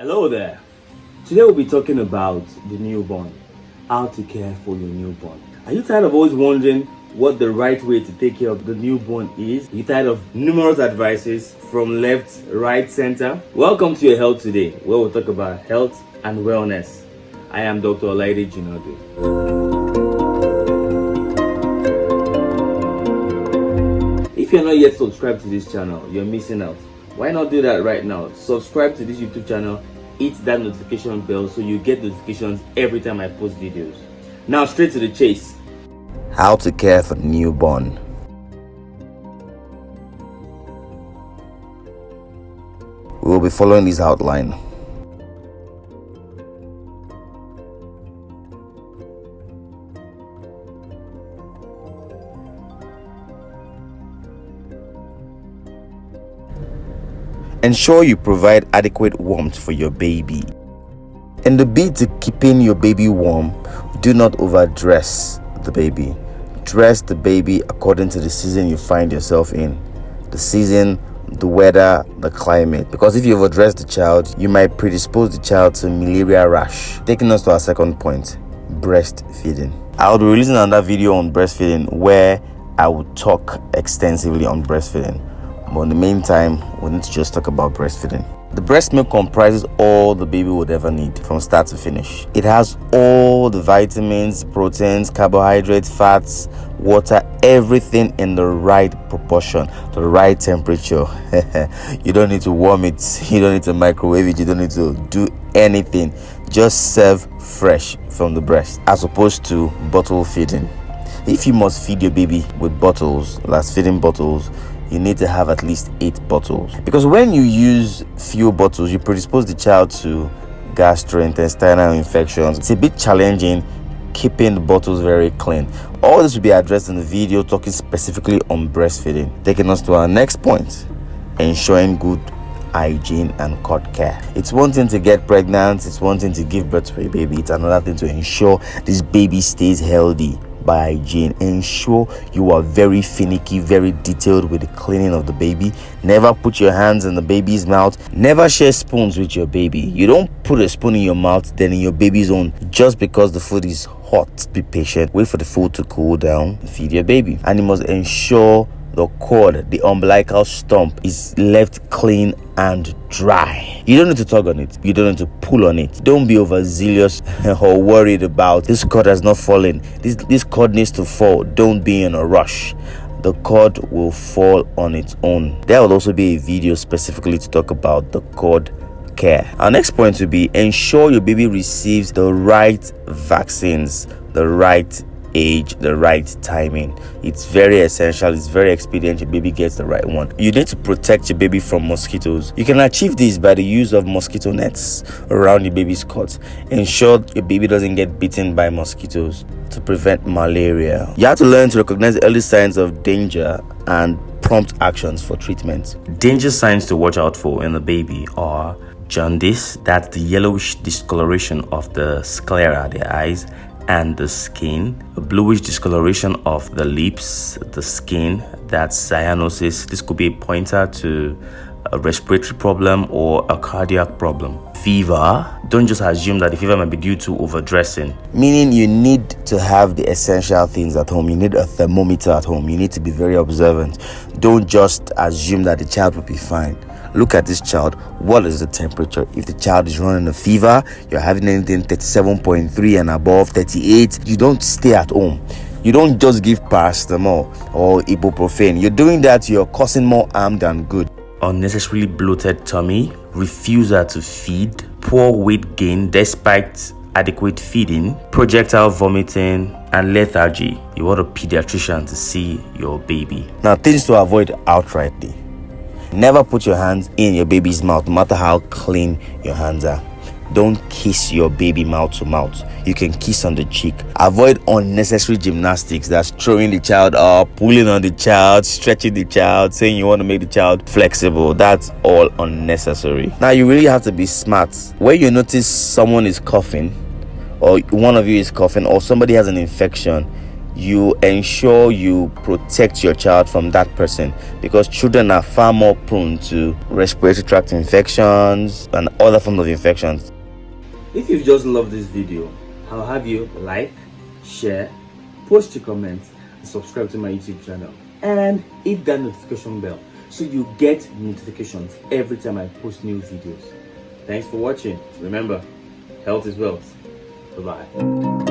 Hello there. Today we'll be talking about the newborn, how to care for your newborn. Are you tired of always wondering what the right way to take care of the newborn is? Are you tired of numerous advices from left, right, center? Welcome to Your Health Today, where we'll talk about health and wellness. I am Dr. Olaide Jinadu. If you're not yet subscribed to this channel, you're missing out. Why not do that right now? Subscribe to this YouTube channel, hit that notification bell so you get notifications every time I post videos. Now straight to the chase. How to care for newborn. We will be following this outline. Ensure you provide adequate warmth for your baby. In the bid to keeping your baby warm, do not overdress the baby. Dress the baby according to the season you find yourself in. The season, the weather, the climate. Because if you overdress the child, you might predispose the child to malaria rash. Taking us to our second point, breastfeeding. I'll be releasing another video on breastfeeding where I will talk extensively on breastfeeding. But in the meantime, we need to just talk about breastfeeding. The breast milk comprises all the baby would ever need from start to finish. It has all the vitamins, proteins, carbohydrates, fats, water, everything in the right proportion, the right temperature. You don't need to warm it, you don't need to microwave it, you don't need to do anything. Just serve fresh from the breast as opposed to bottle feeding. If you must feed your baby with bottles, last feeding bottles, you need to have at least 8 bottles. Because when you use few bottles, you predispose the child to gastrointestinal infections. It's a bit challenging keeping the bottles very clean. All this will be addressed in the video talking specifically on breastfeeding. Taking us to our next point, ensuring good hygiene and cord care. It's one thing to get pregnant, it's one thing to give birth to a baby, it's another thing to ensure this baby stays healthy. By hygiene, ensure you are very finicky, very detailed with the cleaning of the baby. Never put your hands in the baby's mouth. Never share spoons with your baby. You don't put a spoon in your mouth then in your baby's own just because the food is hot. Be patient, wait for the food to cool down, feed your baby. And you must ensure the cord, the umbilical stump, is left clean and dry. You don't need to tug on it, you don't need to pull on it. Don't be overzealous or worried about this cord has not fallen, this cord needs to fall. Don't be in a rush. The cord will fall on its own. There will also be a video specifically to talk about the cord care. Our next point will be ensure your baby receives the right vaccines, the right age, the right timing. It's very essential, it's very expedient your baby gets the right one. You need to protect your baby from mosquitoes. You can achieve this by the use of mosquito nets around your baby's cot. Ensure your baby doesn't get bitten by mosquitoes to prevent malaria. You have to learn to recognize early signs of danger and prompt actions for treatment. Danger signs to watch out for in the baby are jaundice, that's the yellowish discoloration of the sclera, the eyes, and the skin, a bluish discoloration of the lips, the skin, that's cyanosis. This could be a pointer to a respiratory problem or a cardiac problem. Fever, don't just assume that the fever might be due to overdressing. Meaning you need to have the essential things at home. You need a thermometer at home. You need to be very observant. Don't just assume that the child will be fine. Look at this child. What is the temperature? If the child is running a fever, you're having anything 37.3 and above, 38, you don't stay at home. You don't just give paracetamol or ibuprofen. You're doing that, you're causing more harm than good. Unnecessarily bloated tummy, refusal to feed, poor weight gain despite adequate feeding, projectile vomiting, and lethargy. You want a pediatrician to see your baby. Now, things to avoid outrightly. Never put your hands in your baby's mouth, no matter how clean your hands are. Don't kiss your baby mouth to mouth. You can kiss on the cheek. Avoid unnecessary gymnastics. That's throwing the child up, pulling on the child, stretching the child, saying you want to make the child flexible. That's all unnecessary. Now, you really have to be smart. When you notice someone is coughing, or one of you is coughing, or somebody has an infection, you ensure you protect your child from that person, because children are far more prone to respiratory tract infections and other forms of infections. If you've just loved this video, I'll have you like, share, post your comments, and subscribe to my YouTube channel. And hit that notification bell so you get notifications every time I post new videos. Thanks for watching. Remember, health is wealth. Bye-bye.